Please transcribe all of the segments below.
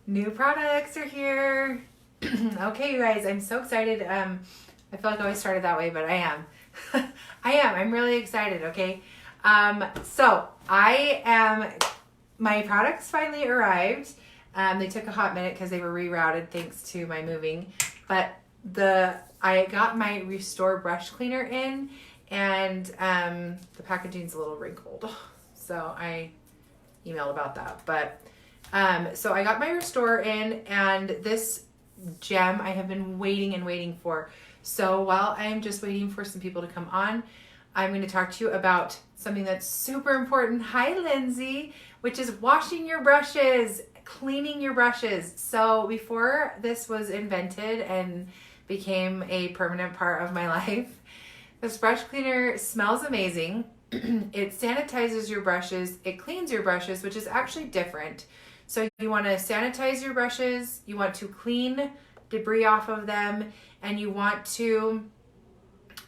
New products are here. Okay, you guys, I'm so excited. I feel like I always started that way, but I am. I'm really excited, okay? My products finally arrived. They took a hot minute because they were rerouted thanks to my moving. But I got my Restore brush cleaner in, and the packaging's a little wrinkled. So I emailed about that. But so I got my Restore in, and this gem I have been waiting and waiting for. So while I'm just waiting for some people to come on, I'm going to talk to you about something that's super important. Hi, Lindsay, which is washing your brushes, cleaning your brushes. So before this was invented and became a permanent part of my life, this brush cleaner smells amazing. It sanitizes your brushes. It cleans your brushes, which is actually different. So you want to sanitize your brushes. You want to clean debris off of them. And you want to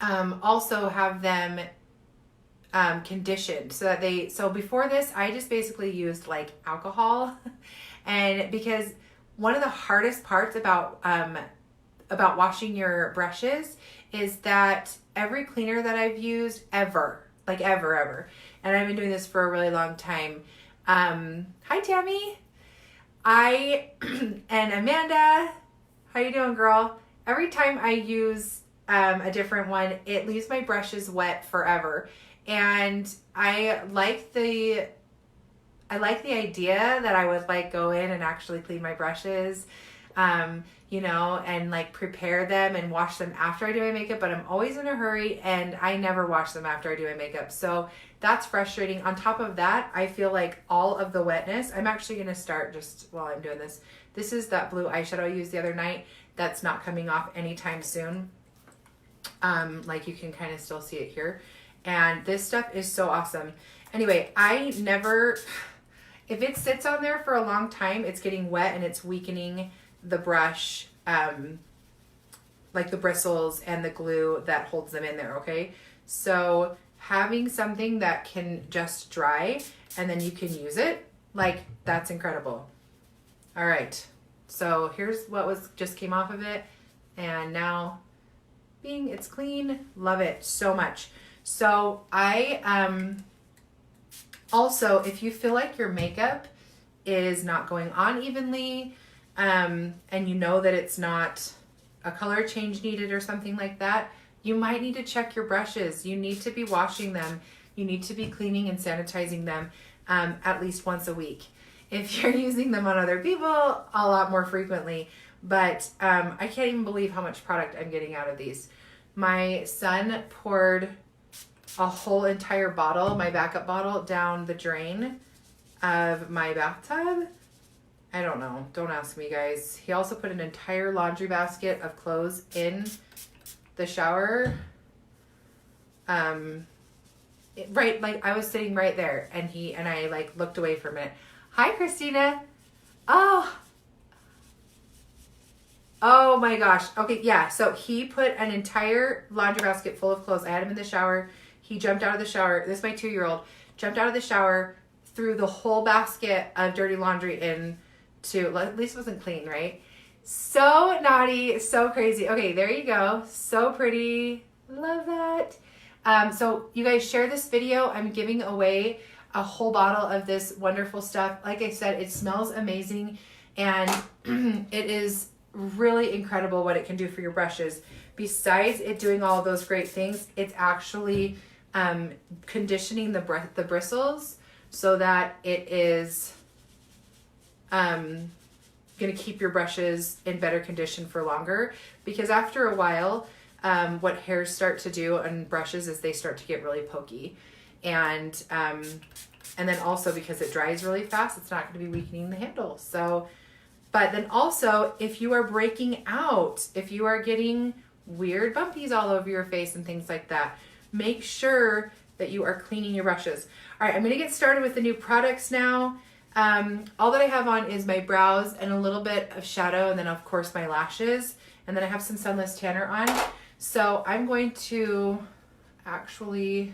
also have them conditioned so before this, I just basically used like alcohol. And because one of the hardest parts about washing your brushes is that every cleaner that I've used ever, and I've been doing this for a really long time. Hi, Tammy. And Amanda, how you doing, girl? Every time I use a different one, it leaves my brushes wet forever. And I like the idea that I would like go in and actually clean my brushes, and like prepare them and wash them after I do my makeup, but I'm always in a hurry and I never wash them after I do my makeup. So that's frustrating. On top of that, I feel like all of the wetness, I'm actually going to start just while I'm doing this. This is that blue eyeshadow I used the other night. That's not coming off anytime soon. Like you can kind of still see it here. And this stuff is so awesome. Anyway, if it sits on there for a long time, it's getting wet and it's weakening the brush, like the bristles and the glue that holds them in there, okay? So having something that can just dry and then you can use it, like that's incredible. All right. So here's what just came off of it, and now it's clean. Love it so much. So I also, if you feel like your makeup is not going on evenly, and you know that it's not a color change needed or something like that, you might need to check your brushes. You need to be washing them. You need to be cleaning and sanitizing them at least once a week. If you're using them on other people, a lot more frequently. But I can't even believe how much product I'm getting out of these. My son poured a whole entire bottle, my backup bottle, down the drain of my bathtub. I don't know. Don't ask me, guys. He also put an entire laundry basket of clothes in the shower. Right, like I was sitting right there, and I like looked away for a minute. Hi, Christina. Oh my gosh. Okay, yeah. So he put an entire laundry basket full of clothes. I had him in the shower. He jumped out of the shower. This is my 2-year-old. Jumped out of the shower, threw the whole basket of dirty laundry into, at least it wasn't clean, right? So naughty, so crazy. Okay, there you go. So pretty. Love that. So you guys share this video. I'm giving away a whole bottle of this wonderful stuff. Like I said, it smells amazing, and it is really incredible what it can do for your brushes. Besides it doing all of those great things, it's actually conditioning the bristles so that it is going to keep your brushes in better condition for longer. Because after a while, what hairs start to do on brushes is they start to get really pokey. And then also because it dries really fast, it's not going to be weakening the handle. So, but then also if you are breaking out, if you are getting weird bumpies all over your face and things like that, make sure that you are cleaning your brushes. All right, I'm going to get started with the new products now. All that I have on is my brows and a little bit of shadow, and then of course my lashes, and then I have some Sunless Tanner on. So I'm going to actually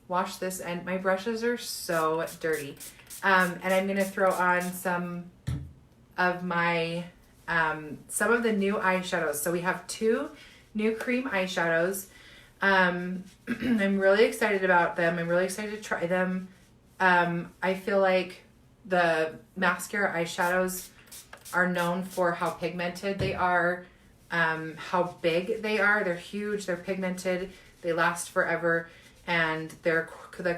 wash this, and my brushes are so dirty. And I'm going to throw on some of my, some of the new eyeshadows. So we have 2 new cream eyeshadows. I'm really excited about them. I'm really excited to try them. I feel like the mascara eyeshadows are known for how pigmented they are, how big they are. They're huge, they're pigmented, they last forever, and the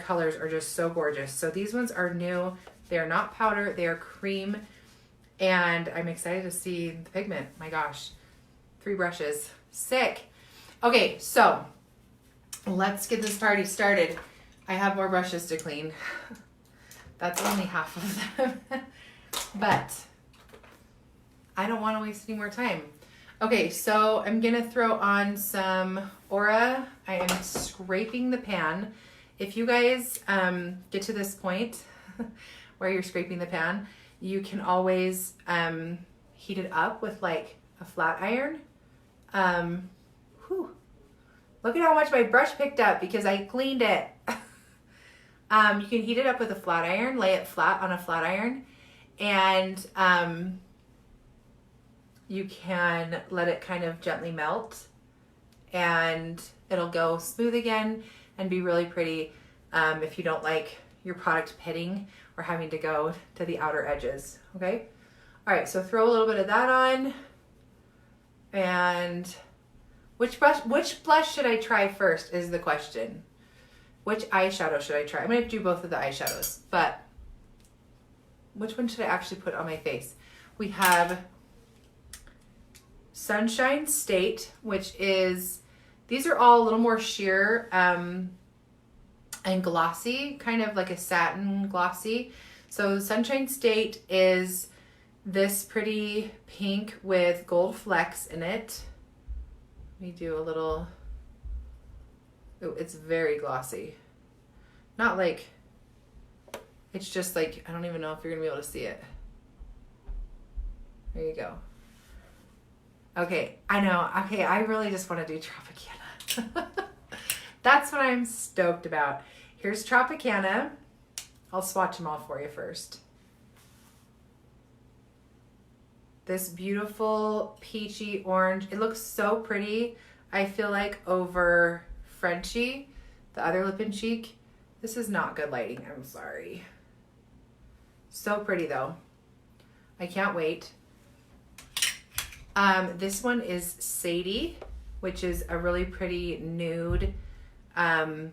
colors are just so gorgeous. So these ones are new. They are not powder, they are cream, and I'm excited to see the pigment. My gosh, 3 brushes, sick. Okay, so let's get this party started. I have more brushes to clean. That's only half of them, but I don't want to waste any more time. Okay, so I'm gonna throw on some Aura. I am scraping the pan. If you guys get to this point where you're scraping the pan, you can always heat it up with like a flat iron. Look at how much my brush picked up because I cleaned it. You can heat it up with a flat iron, lay it flat on a flat iron, and you can let it kind of gently melt, and it'll go smooth again and be really pretty if you don't like your product pitting or having to go to the outer edges, okay? All right, so throw a little bit of that on, and which blush should I try first is the question. Which eyeshadow should I try? I'm going to do both of the eyeshadows, but which one should I actually put on my face? We have Sunshine State, which is, these are all a little more sheer and glossy, kind of like a satin glossy. So Sunshine State is this pretty pink with gold flecks in it. Let me do a little, oh, it's very glossy. Not like, it's just like, I don't even know if you're gonna be able to see it. There you go. Okay, I know. Okay, I really just want to do Tropicana. That's what I'm stoked about. Here's Tropicana. I'll swatch them all for you first. This beautiful peachy orange. It looks so pretty. I feel like over Frenchie, the other lip and cheek. This is not good lighting. I'm sorry. So pretty though. I can't wait. This one is Sadie, which is a really pretty nude. All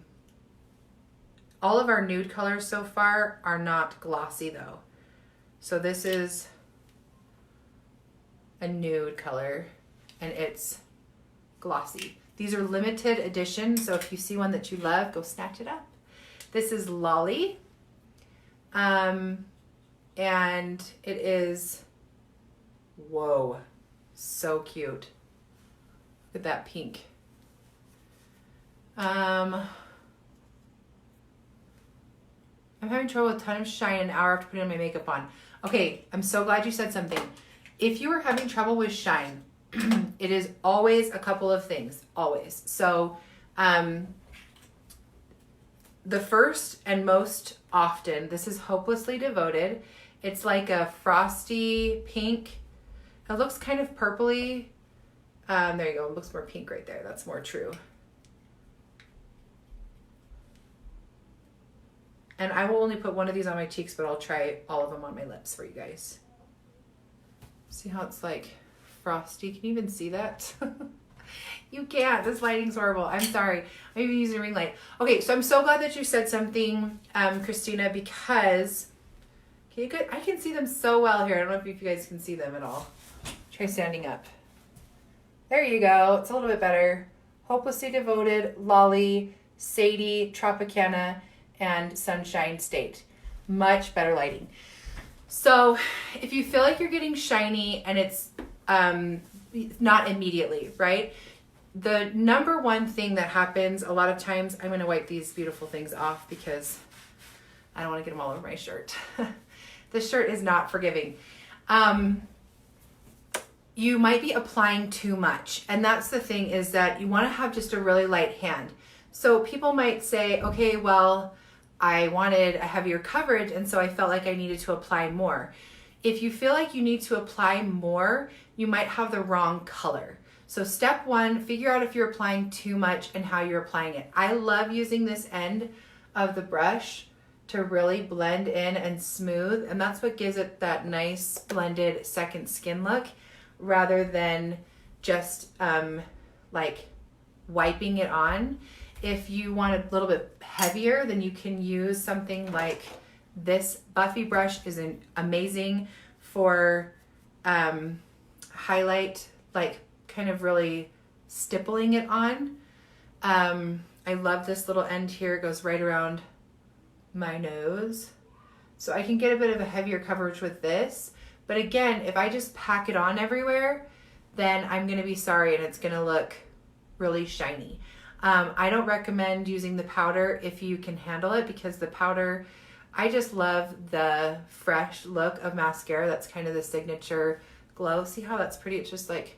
of our nude colors so far are not glossy though. So this is a nude color and it's glossy. These are limited edition, so if you see one that you love, go snatch it up. This is Lolly. And it is, whoa, so cute. Look at that pink. I'm having trouble with a ton of shine an hour after putting my makeup on. Okay, I'm so glad you said something. If you are having trouble with shine, it is always a couple of things, always. So, the first and most often, this is Hopelessly Devoted. It's like a frosty pink. It looks kind of purpley. There you go. It looks more pink right there. That's more true. And I will only put one of these on my cheeks, but I'll try all of them on my lips for you guys. See how it's like frosty? Can you even see that? You can't. This lighting's horrible. I'm sorry. I'm even using a ring light. Okay, so I'm so glad that you said something, Christina, because okay, good. I can see them so well here. I don't know if you guys can see them at all. Try standing up. There you go. It's a little bit better. Hopelessly Devoted, Lolly, Sadie, Tropicana, and Sunshine State. Much better lighting. So if you feel like you're getting shiny and it's not immediately, right? The number one thing that happens a lot of times, I'm going to wipe these beautiful things off because I don't want to get them all over my shirt. This shirt is not forgiving. You might be applying too much. And that's the thing, is that you want to have just a really light hand. So people might say, okay, well, I wanted a heavier coverage, and so I felt like I needed to apply more. If you feel like you need to apply more, you might have the wrong color. So step one, figure out if you're applying too much and how you're applying it. I love using this end of the brush to really blend in and smooth, and that's what gives it that nice blended second skin look, rather than just like wiping it on. If you want a little bit heavier, then you can use something like this Buffy brush is amazing for highlight, like kind of really stippling it on. I love this little end here. It goes right around my nose. So I can get a bit of a heavier coverage with this. But again, if I just pack it on everywhere, then I'm gonna be sorry and it's gonna look really shiny. I don't recommend using the powder if you can handle it, because the powder, I just love the fresh look of mascara. That's kind of the signature glow. See how that's pretty? It's just like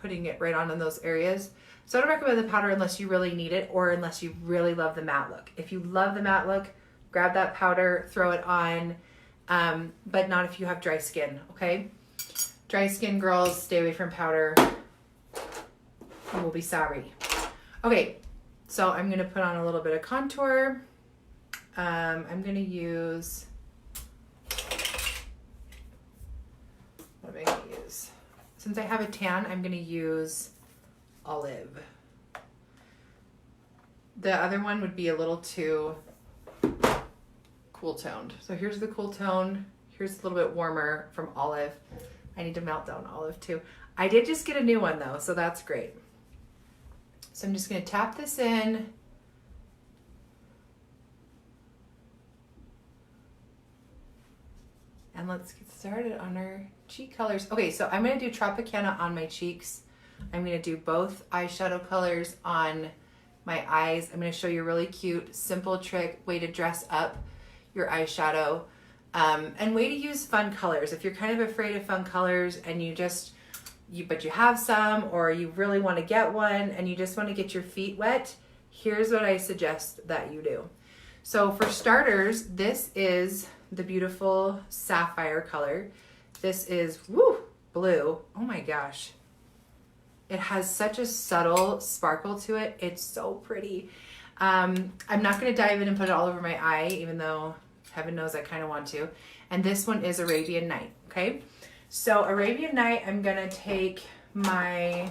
putting it right on in those areas. So I don't recommend the powder unless you really need it, or unless you really love the matte look. If you love the matte look, grab that powder, throw it on, but not if you have dry skin, okay? Dry skin girls, stay away from powder. You will be sorry. Okay, so I'm gonna put on a little bit of contour. I'm gonna use, what am I gonna use? Since I have a tan, I'm gonna use Olive. The other one would be a little too cool toned. So here's the cool tone. Here's a little bit warmer from Olive. I need to melt down Olive too. I did just get a new one though, so that's great. So I'm just gonna tap this in. And let's get started on our cheek colors. Okay, so I'm gonna do Tropicana on my cheeks. I'm gonna do both eyeshadow colors on my eyes. I'm gonna show you a really cute, simple trick, way to dress up your eyeshadow, and way to use fun colors. If you're kind of afraid of fun colors and but you have some, or you really wanna get one and you just wanna get your feet wet, here's what I suggest that you do. So for starters, this is the beautiful sapphire color. This is, blue. Oh my gosh. It has such a subtle sparkle to it. It's so pretty. I'm not gonna dive in and put it all over my eye, even though heaven knows I kind of want to. And this one is Arabian Night, okay? So Arabian Night, I'm gonna take my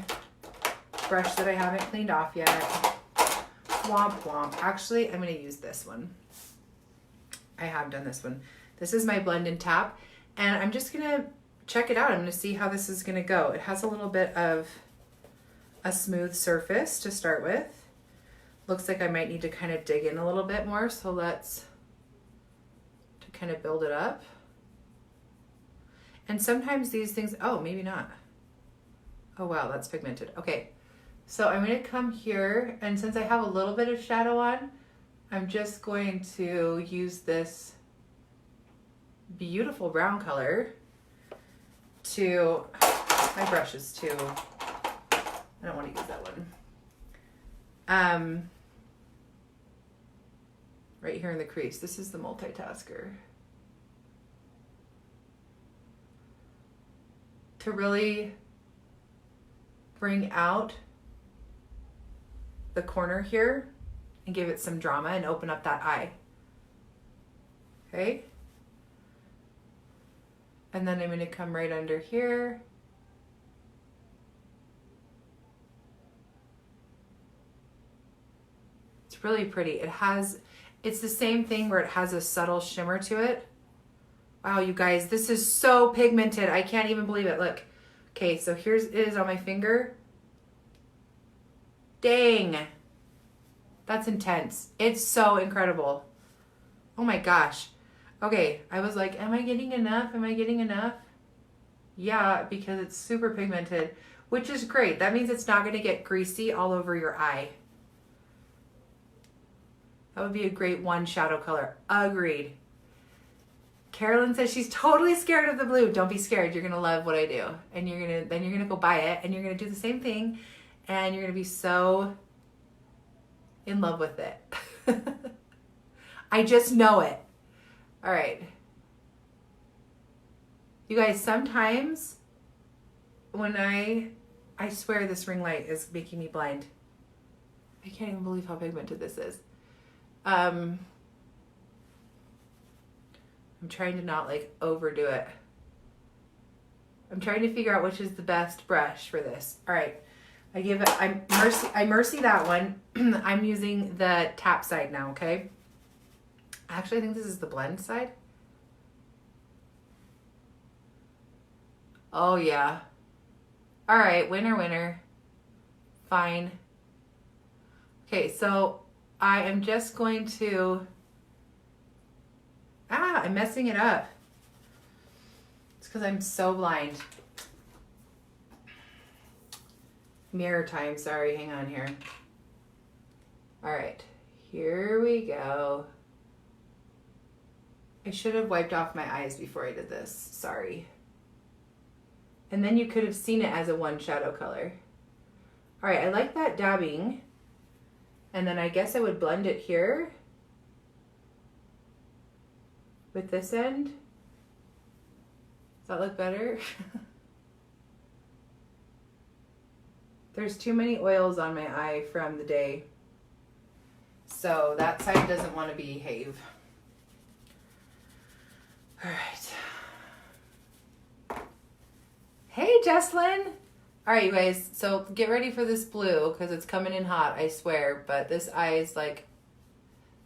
brush that I haven't cleaned off yet. Womp womp. Actually, I'm gonna use this one. I have done this one. This is my blend and tap, and I'm just gonna check it out. I'm gonna see how this is gonna go. It has a little bit of a smooth surface to start with. Looks like I might need to kind of dig in a little bit more, so let's to kind of build it up. And sometimes these things, oh, maybe not. Oh wow, that's pigmented. Okay, so I'm gonna come here, and since I have a little bit of shadow on, I'm just going to use this beautiful brown color to, my brush is too, I don't want to use that one. Right here in the crease. This is the multitasker. To really bring out the corner here and give it some drama and open up that eye. Okay? And then I'm going to come right under here. It's really pretty. It's the same thing where it has a subtle shimmer to it. Wow, you guys, this is so pigmented. I can't even believe it. Look. Okay, so here's it is on my finger. Dang. That's intense. It's so incredible. Oh my gosh. Okay, I was like, am I getting enough? Am I getting enough? Yeah, because it's super pigmented, which is great. That means it's not going to get greasy all over your eye. That would be a great one shadow color. Agreed. Carolyn says she's totally scared of the blue. Don't be scared. You're going to love what I do. And then you're going to go buy it, and you're going to do the same thing, and you're going to be so in love with it. I just know it. All right. You guys, sometimes when I swear this ring light is making me blind. I can't even believe how pigmented this is. I'm trying to not like overdo it. I'm trying to figure out which is the best brush for this. All right. I mercy that one. I'm using the tap side now, okay? Actually, I think this is the blend side. Oh yeah. All right, winner. Fine. Okay, so I am just going to, I'm messing it up. It's because I'm so blind. Mirror time, sorry, hang on here. All right, here we go. I should have wiped off my eyes before I did this, sorry. And then you could have seen it as a one shadow color. All right, I like that dabbing. And then I guess I would blend it here with this end. Does that look better? There's too many oils on my eye from the day. So that side doesn't want to behave. All right. Hey, Jesslyn. All right, you guys. So get ready for this blue because it's coming in hot, I swear. But this eye is like,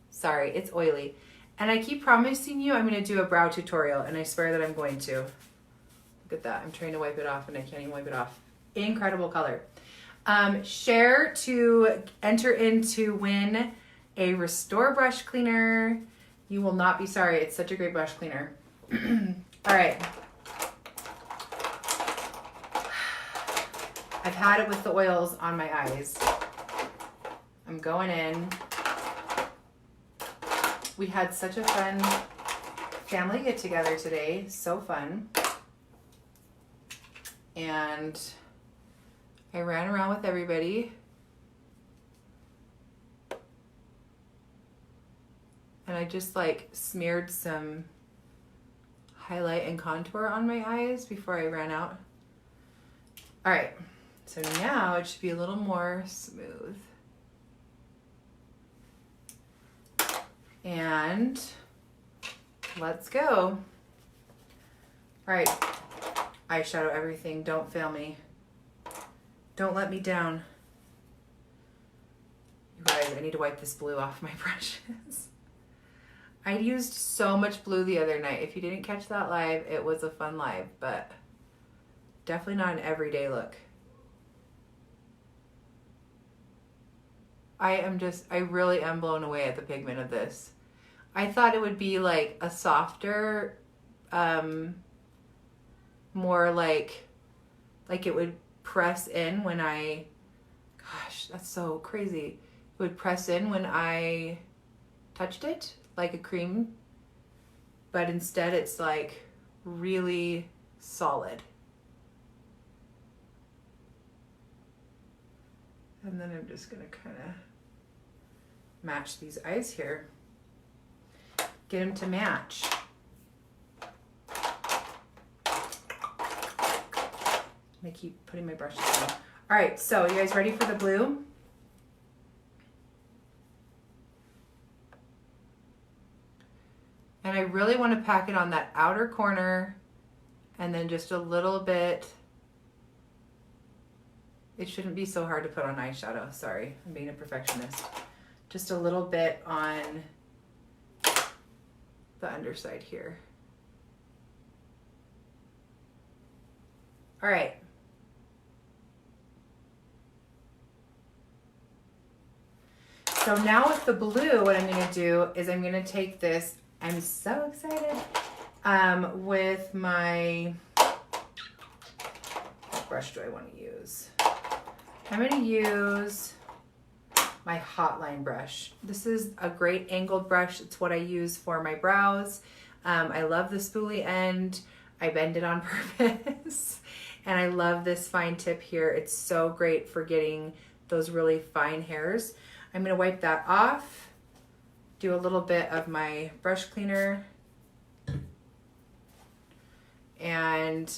sorry, it's oily. And I keep promising you I'm going to do a brow tutorial, and I swear that I'm going to. Look at that. I'm trying to wipe it off, and I can't even wipe it off. Incredible color. Share to enter in to win a Restore brush cleaner. You will not be sorry. It's such a great brush cleaner. All right. I've had it with the oils on my eyes. I'm going in. We had such a fun family get together today. So fun. And I ran around with everybody. And I just like smeared some highlight and contour on my eyes before I ran out. All right, so now it should be a little more smooth. And let's go. All right, eyeshadow everything, don't fail me. Don't let me down. You guys, I need to wipe this blue off my brushes. I used so much blue the other night. If you didn't catch that live, it was a fun live, but definitely not an everyday look. I really am blown away at the pigment of this. I thought it would be like a softer, more like it would press in when I, gosh, that's so crazy. It would press in when I touched it, like a cream, but instead it's like really solid. And then I'm just gonna kind of match these eyes here. Get them to match. I keep putting my brushes down. All right, so you guys ready for the blue? And I really want to pack it on that outer corner and then just a little bit. It shouldn't be so hard to put on eyeshadow. Sorry, I'm being a perfectionist. Just a little bit on the underside here. All right. So now with the blue, what I'm going to do is I'm going to take this. I'm so excited. With my, what brush do I want to use? I'm going to use my Hotline brush. This is a great angled brush. It's what I use for my brows. I love the spoolie end. I bend it on purpose. And I love this fine tip here. It's so great for getting those really fine hairs. I'm going to wipe that off, do a little bit of my brush cleaner, and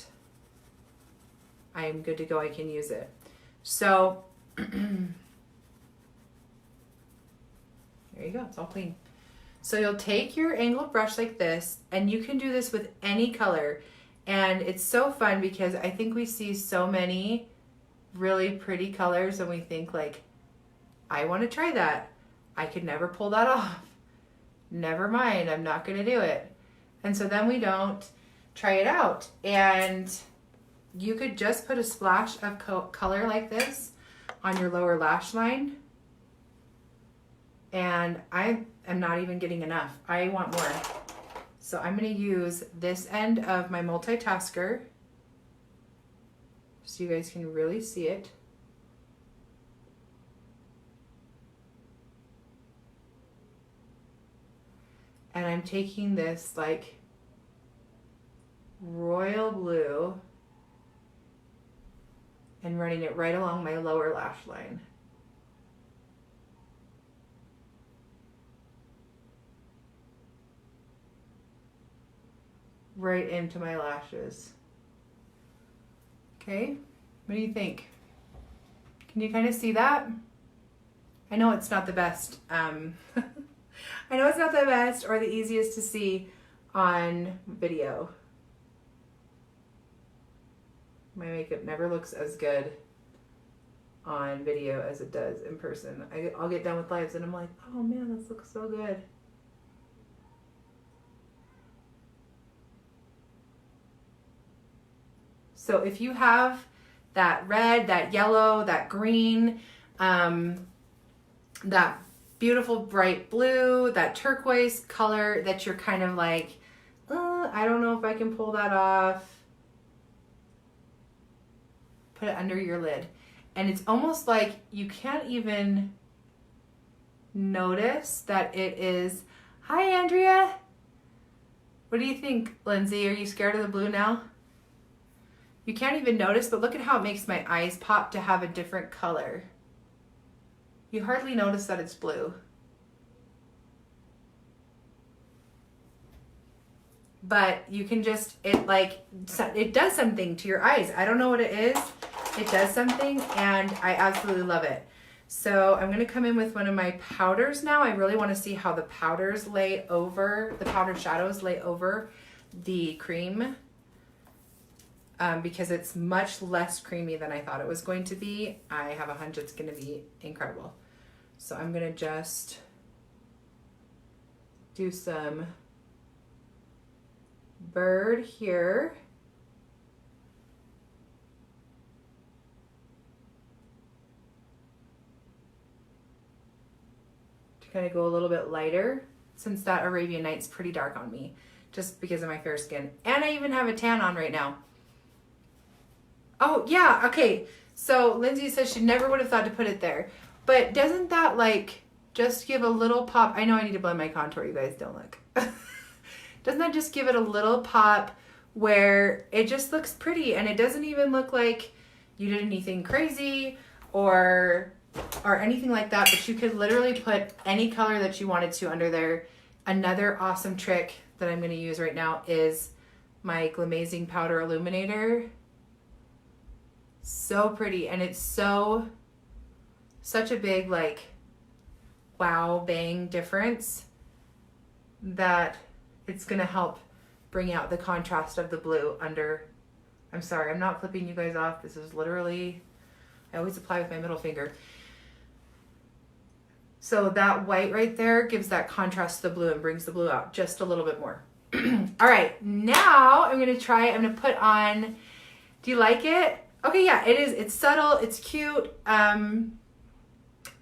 I'm good to go. I can use it. So there you go. It's all clean. So you'll take your angled brush like this, and you can do this with any color. And it's so fun because I think we see so many really pretty colors and we think like, I want to try that. I could never pull that off. Never mind, I'm not going to do it. And so then we don't try it out. And you could just put a splash of color like this on your lower lash line. And I am not even getting enough. I want more. So I'm going to use this end of my multitasker so you guys can really see it. And I'm taking this like royal blue and running it right along my lower lash line. Right into my lashes. Okay, what do you think? Can you kind of see that? I know it's not the best. I know it's not the best or the easiest to see on video. My makeup never looks as good on video as it does in person. I'll get done with lives and I'm like, oh man, this looks so good. So if you have that red, that yellow, that green, that beautiful bright blue, that turquoise color that you're kind of like, I don't know if I can pull that off, put it under your lid. And it's almost like you can't even notice that it is, hi Andrea. What do you think, Lindsay? Are you scared of the blue now? You can't even notice, but look at how it makes my eyes pop to have a different color. You hardly notice that it's blue. But you can just, it does something to your eyes. I don't know what it is. It does something and I absolutely love it. So I'm gonna come in with one of my powders now. I really wanna see how the powders lay over, the powder shadows lay over the cream. Because it's much less creamy than I thought it was going to be. I have a hunch it's gonna be incredible. So I'm gonna just do some bird here. To kind of go a little bit lighter since that Arabian Night's pretty dark on me just because of my fair skin. And I even have a tan on right now. Oh yeah, okay. So Lindsay says she never would have thought to put it there. But doesn't that like just give a little pop? I know I need to blend my contour, you guys, don't look. Doesn't that just give it a little pop where it just looks pretty and it doesn't even look like you did anything crazy or anything like that, but you could literally put any color that you wanted to under there. Another awesome trick that I'm going to use right now is my Glamazing Powder Illuminator. So pretty, and it's such a big like wow bang difference that it's gonna help bring out the contrast of the blue under. I'm sorry, I'm not flipping you guys off. This is literally, I always apply with my middle finger. So that white right there gives that contrast to the blue and brings the blue out just a little bit more. All right, now I'm gonna put on, do you like it? Okay, yeah, it is. It's subtle, it's cute, and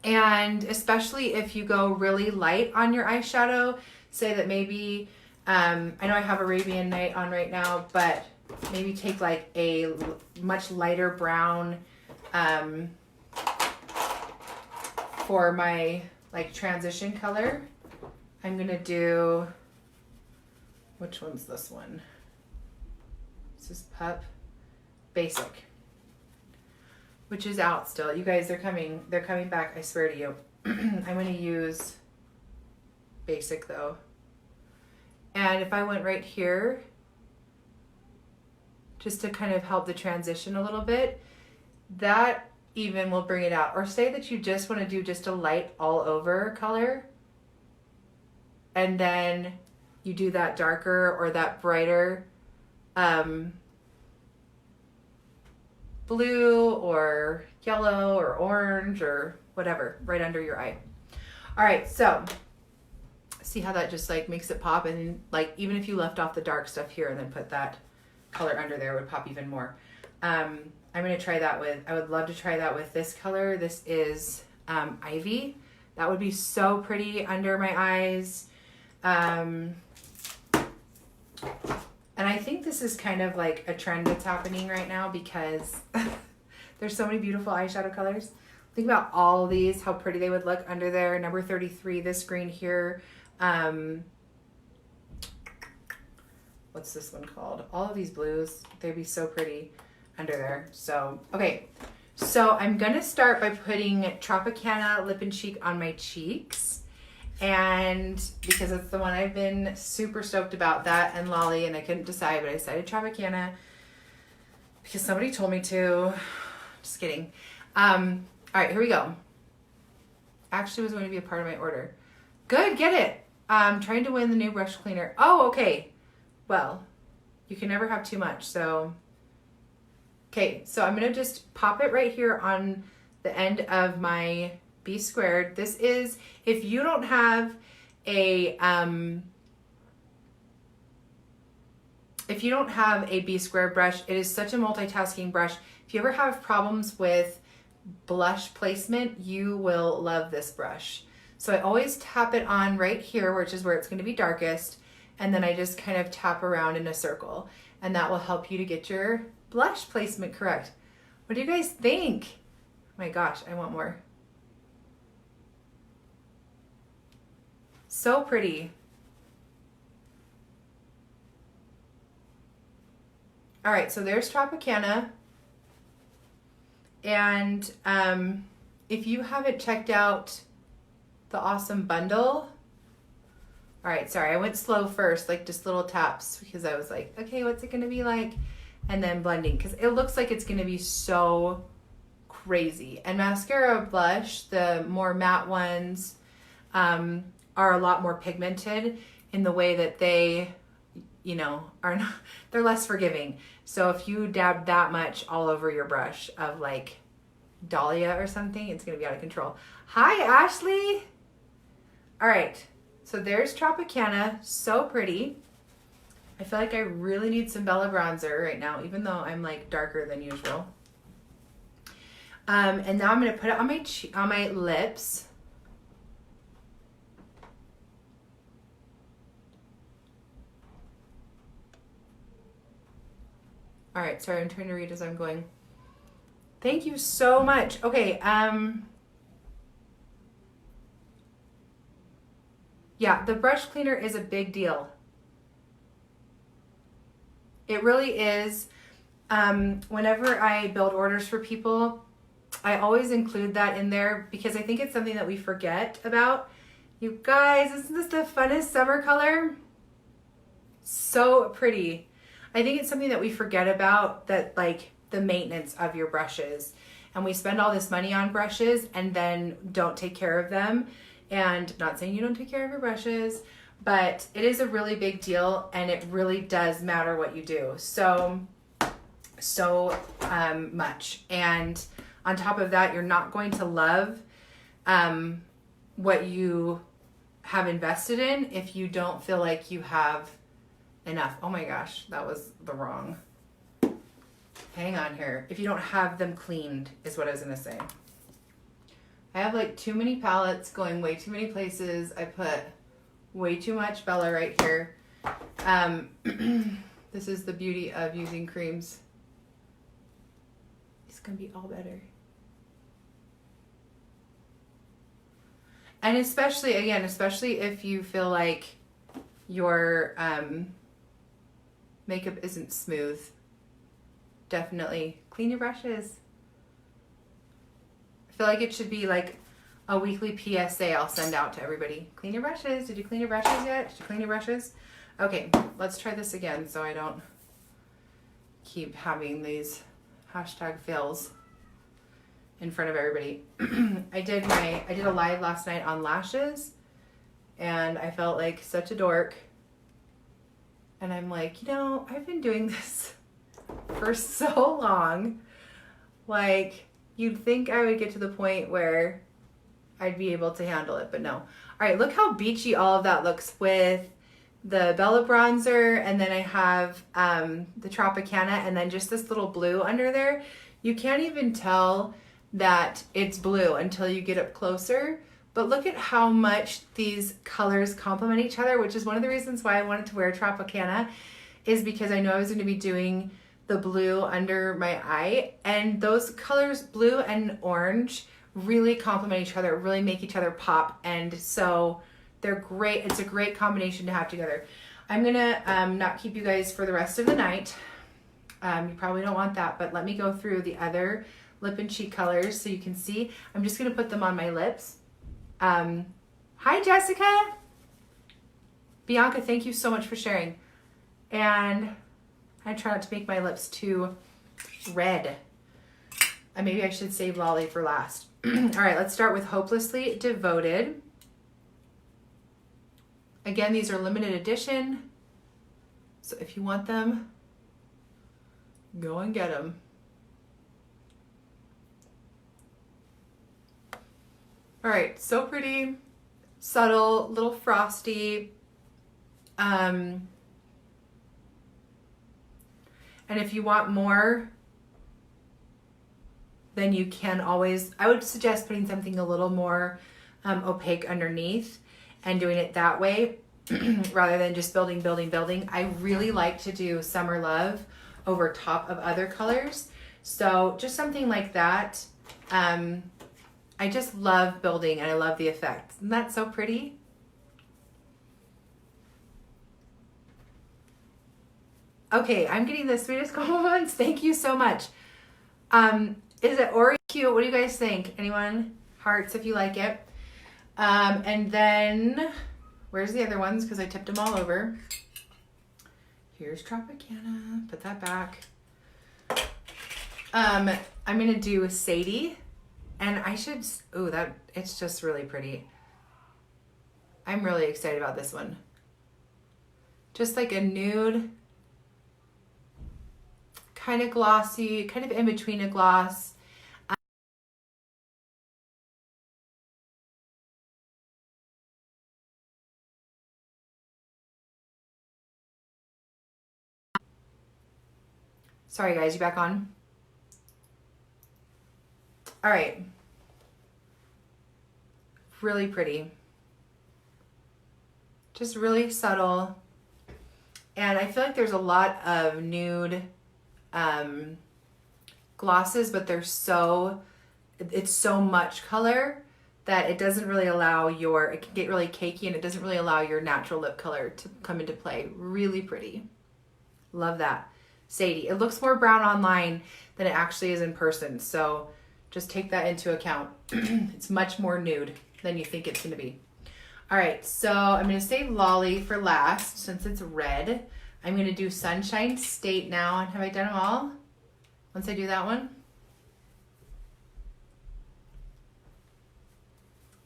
especially if you go really light on your eyeshadow, say that maybe, I know I have Arabian Night on right now, but maybe take like a much lighter brown for my like transition color. I'm gonna do, which one's this one? This is Pup Basic, which is out still. You guys, they're coming back, I swear to you. I'm gonna use Basic though. And if I went right here just to kind of help the transition a little bit. That even will bring it out. Or say that you just want to do just a light all over color, and then you do that darker or that brighter blue or yellow or orange or whatever right under your eye. All right, so see how that just like makes it pop, and like even if you left off the dark stuff here and then put that color under there, it would pop even more. I'm gonna try that with, I would love to try that with this color. This is Ivy. That would be so pretty under my eyes. And I think this is kind of like a trend that's happening right now because there's so many beautiful eyeshadow colors. Think about all these, how pretty they would look under there. Number 33, this green here. What's this one called? All of these blues, they'd be so pretty under there. So, okay. So I'm going to start by putting Tropicana Lip and Cheek on my cheeks. And because it's the one I've been super stoked about, that and Lolly, and I couldn't decide, but I decided Tropicana because somebody told me to. Just kidding. All right, here we go. Actually was going to be a part of my order. Good, get it. I'm trying to win the new brush cleaner. Oh, okay. Well, you can never have too much. So, okay. So I'm going to just pop it right here on the end of my B squared. This is, if you don't have a, B squared brush, it is such a multitasking brush. If you ever have problems with blush placement, you will love this brush. So I always tap it on right here, which is where it's going to be darkest, and then I just kind of tap around in a circle, and that will help you to get your blush placement correct. What do you guys think? Oh my gosh, I want more. So pretty. All right, so there's Tropicana. And if you haven't checked out the awesome bundle, all right, sorry, I went slow first, like just little taps, because I was like, okay, what's it gonna be like? And then blending, because it looks like it's gonna be so crazy. And mascara blush, the more matte ones, are a lot more pigmented in the way that they, you know, are not, they're less forgiving. So if you dab that much all over your brush of like Dahlia or something, it's gonna be out of control. Hi, Ashley. All right, so there's Tropicana, so pretty. I feel like I really need some Bella bronzer right now, even though I'm like darker than usual. And now I'm gonna put it on my lips. All right, sorry, I'm trying to read as I'm going. Thank you so much. Okay, yeah, the brush cleaner is a big deal. It really is. Whenever I build orders for people, I always include that in there because I think it's something that we forget about. You guys, isn't this the funnest summer color? So pretty. I think it's something that we forget about, that like the maintenance of your brushes. And we spend all this money on brushes and then don't take care of them. And not saying you don't take care of your brushes, but it is a really big deal and it really does matter what you do. So much. And on top of that, you're not going to love what you have invested in if you don't feel like you have enough. Oh my gosh, that was the wrong. Hang on here. If you don't have them cleaned is what I was gonna say. I have like too many palettes going way too many places. I put way too much Bella right here. This is the beauty of using creams. It's gonna be all better. And especially if you feel like your makeup isn't smooth, definitely clean your brushes. I feel like it should be like a weekly PSA I'll send out to everybody. Clean your brushes. Did you clean your brushes yet? Did you clean your brushes? Okay, let's try this again so I don't keep having these hashtag fails in front of everybody. I did a live last night on lashes, and I felt like such a dork. And I'm like, you know, I've been doing this for so long. Like, you'd think I would get to the point where I'd be able to handle it, but no. All right, look how beachy all of that looks with the Bella bronzer, and then I have the Tropicana, and then just this little blue under there. You can't even tell that it's blue until you get up closer. But look at how much these colors complement each other, which is one of the reasons why I wanted to wear Tropicana, is because I know I was going to be doing the blue under my eye, and those colors, blue and orange, really complement each other, really make each other pop, and so they're great. It's a great combination to have together. I'm gonna not keep you guys for the rest of the night. You probably don't want that, but let me go through the other lip and cheek colors so you can see. I'm just gonna put them on my lips. Hi, Jessica. Bianca, thank you so much for sharing. And I try not to make my lips too red. Maybe I should save Lolly for last. All right, let's start with Hopelessly Devoted. Again, these are limited edition. So if you want them, go and get them. All right, so pretty, subtle, little frosty. And if you want more, then you can always, I would suggest putting something a little more opaque underneath and doing it that way rather than just building. I really like to do Summer Love over top of other colors. So just something like that. I just love building, and I love the effect. Isn't that so pretty? Okay, I'm getting the sweetest compliments. Thank you so much. Is it Oreo cute? What do you guys think? Anyone? Hearts if you like it. And then, where's the other ones? Because I tipped them all over. Here's Tropicana. Put that back. I'm going to do Sadie. And I should, it's just really pretty. I'm really excited about this one. Just like a nude, kind of glossy, kind of in between a gloss. Sorry guys, you back on? All right. Really pretty. Just really subtle. And I feel like there's a lot of nude glosses, but it's so much color that it doesn't really allow it can get really cakey, and it doesn't really allow your natural lip color to come into play. Really pretty. Love that. Sadie. It looks more brown online than it actually is in person, so just take that into account. It's much more nude than you think it's going to be. All right, so I'm going to save Lolly for last since it's red. I'm going to do Sunshine State now. And have I done them all? Once I do that one.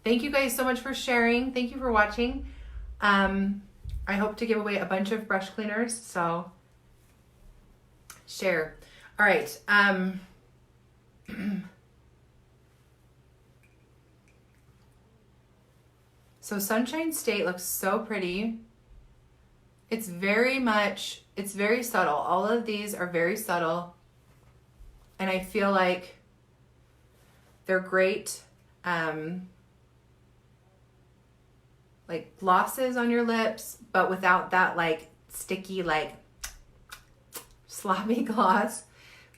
Thank you guys so much for sharing. Thank you for watching. I hope to give away a bunch of brush cleaners, so share. All right. So Sunshine State looks so pretty. It's very subtle. All of these are very subtle. And I feel like they're great, like glosses on your lips, but without that like sticky, like sloppy gloss.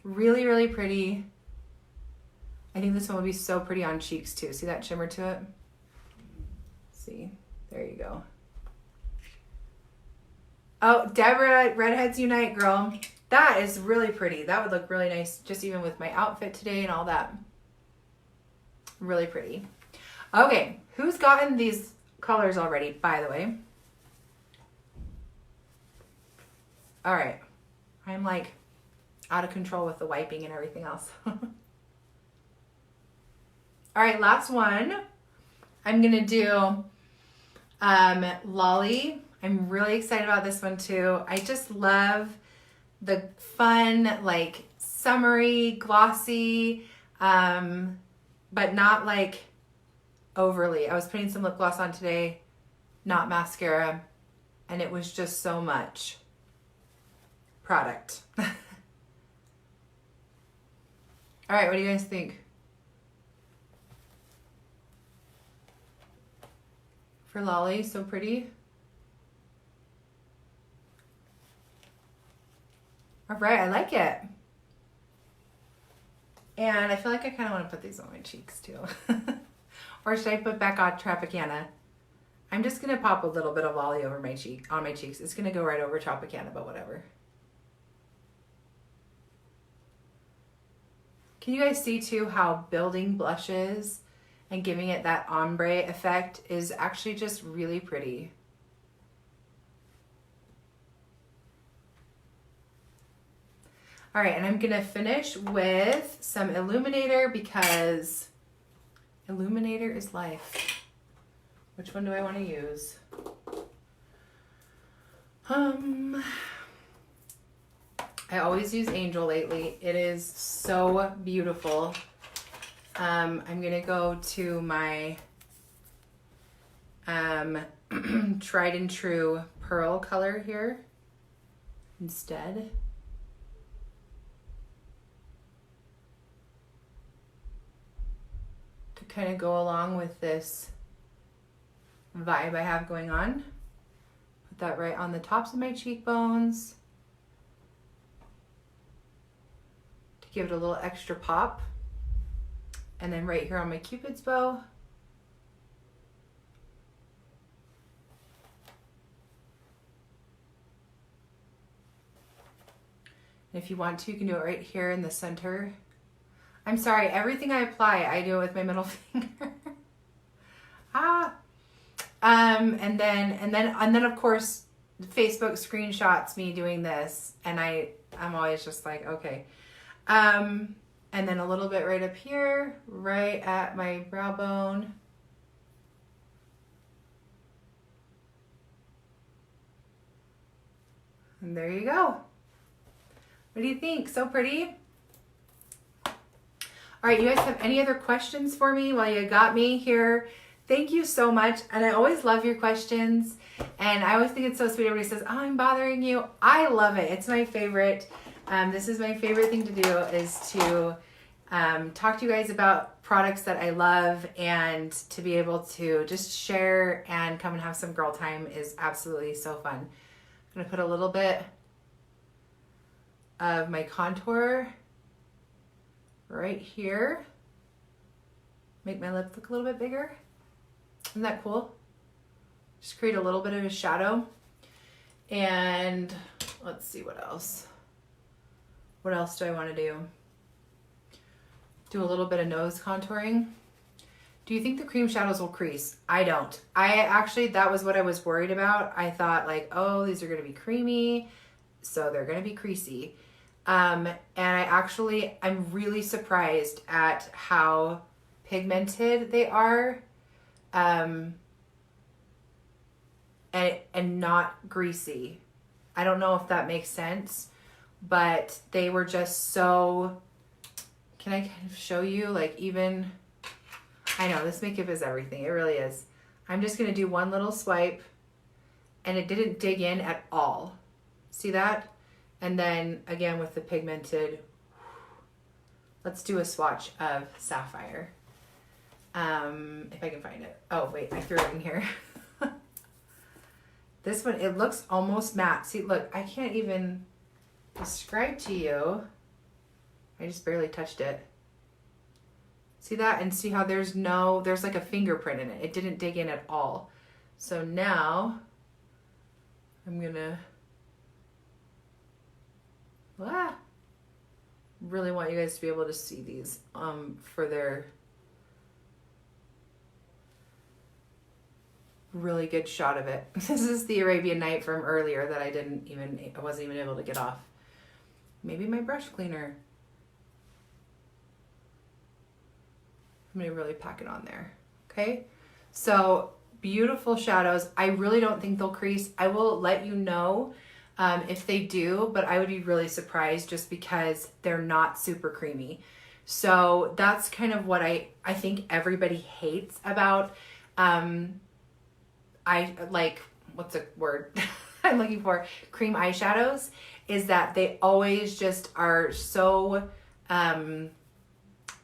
Really, really pretty. I think this one would be so pretty on cheeks too. See that shimmer to it? See, there you go. Oh, Deborah, Redheads Unite, girl. That is really pretty. That would look really nice just even with my outfit today and all that. Really pretty. Okay, who's gotten these colors already, by the way? All right. I'm like out of control with the wiping and everything else. All right, last one. I'm going to do Lolly. I'm really excited about this one too. I just love the fun, like summery, glossy, but not like overly. I was putting some lip gloss on today, not mascara, and it was just so much product. All right, what do you guys think? For Lolly, so pretty. All right, I like it. And I feel like I kind of want to put these on my cheeks too. Or should I put back on Tropicana? I'm just going to pop a little bit of Lolly over my cheek, on my cheeks. It's going to go right over Tropicana, but whatever. Can you guys see too how building blushes and giving it that ombre effect is actually just really pretty? All right, and I'm gonna finish with some Illuminator because Illuminator is life. Which one do I want to use? I always use Angel lately. It is so beautiful. I'm gonna go to my tried and true pearl color here instead. To kind of go along with this vibe I have going on. Put that right on the tops of my cheekbones to give it a little extra pop. And then right here on my Cupid's bow. And if you want to, you can do it right here in the center. I'm sorry, everything I apply, I do it with my middle finger. And then of course, Facebook screenshots me doing this, and I'm always just like, okay. And then a little bit right up here, right at my brow bone. And there you go. What do you think? So pretty? All right, you guys have any other questions for me while you got me here? Thank you so much. And I always love your questions. And I always think it's so sweet. Everybody says, oh, I'm bothering you. I love it. It's my favorite. This is my favorite thing to do, is to talk to you guys about products that I love, and to be able to just share and come and have some girl time is absolutely so fun. I'm going to put a little bit of my contour right here. Make my lips look a little bit bigger. Isn't that cool? Just create a little bit of a shadow. And let's see what else. What else do I want to do? Do a little bit of nose contouring. Do you think the cream shadows will crease? I don't. That was what I was worried about. I thought like, oh, these are going to be creamy, so they're going to be creasy. And I'm really surprised at how pigmented they are, and not greasy. I don't know if that makes sense, but they were just so, can I kind of show you, like, even, I know this makeup is everything. It really is. I'm just going to do one little swipe, and it didn't dig in at all. See that? And then again with the pigmented, let's do a swatch of Sapphire. If I can find it. Oh wait, I threw it in here. This one, it looks almost matte. See, look, I can't even describe to you. I just barely touched it. See that? And see how there's like a fingerprint in it. It didn't dig in at all. So now I'm gonna, really want you guys to be able to see these for their really good shot of it. This is the Arabian Night from earlier that I wasn't even able to get off. maybe my brush cleaner. I'm gonna really pack it on there. Okay, so beautiful shadows. I really don't think they'll crease. I will let you know if they do, but I would be really surprised just because they're not super creamy. So that's kind of what I think everybody hates about, I like, what's a word I'm looking for? Cream eyeshadows, is that they always just are so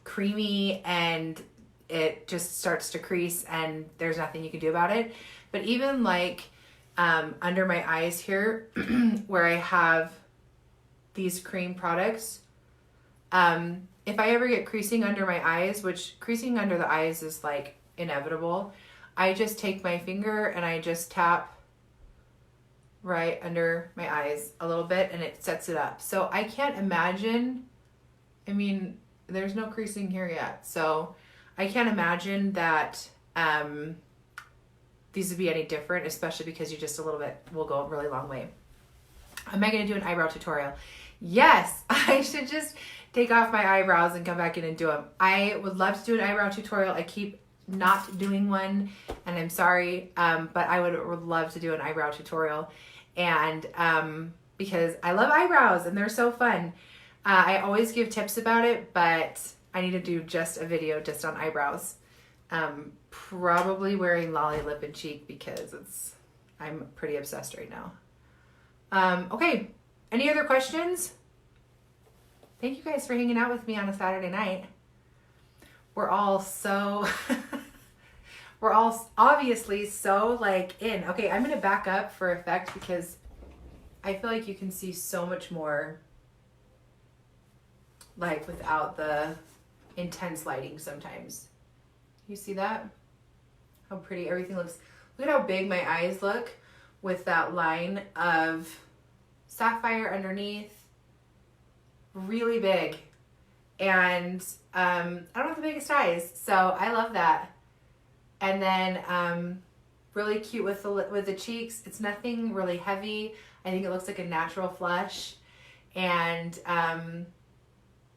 creamy and it just starts to crease and there's nothing you can do about it. But even like under my eyes here where I have these cream products, if I ever get creasing under my eyes, which creasing under the eyes is like inevitable, I just take my finger and I just tap right under my eyes a little bit and it sets it up. So I can't imagine, I mean, there's no creasing here yet. So I can't imagine that these would be any different, especially because you just a little bit will go a really long way. Am I going to do an eyebrow tutorial? Yes, I should just take off my eyebrows and come back in and do them. I would love to do an eyebrow tutorial. I keep not doing one and I'm sorry, but I would love to do an eyebrow tutorial. And because I love eyebrows and they're so fun. I always give tips about it, but I need to do just a video just on eyebrows. Probably wearing Lolly Lip and Cheek because I'm pretty obsessed right now. Okay, any other questions? Thank you guys for hanging out with me on a Saturday night. We're all so, we're all obviously so like in. Okay, I'm gonna back up for effect because I feel like you can see so much more like without the intense lighting sometimes. You see that? How pretty everything looks. Look at how big my eyes look with that line of sapphire underneath. Really big. And I don't have the biggest eyes, so I love that. And then really cute with the cheeks. It's nothing really heavy. I think it looks like a natural flush. And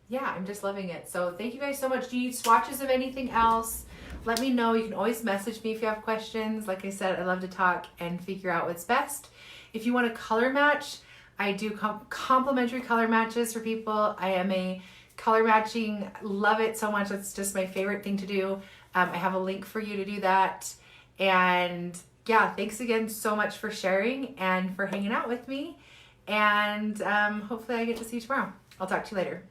yeah, I'm just loving it. So thank you guys so much. Do you need swatches of anything else? Let me know. You can always message me if you have questions. Like I said, I love to talk and figure out what's best. If you want a color match, I do complimentary color matches for people. I am a color matching, love it so much. It's just my favorite thing to do. I have a link for you to do that. And yeah, thanks again so much for sharing and for hanging out with me. And hopefully I get to see you tomorrow. I'll talk to you later.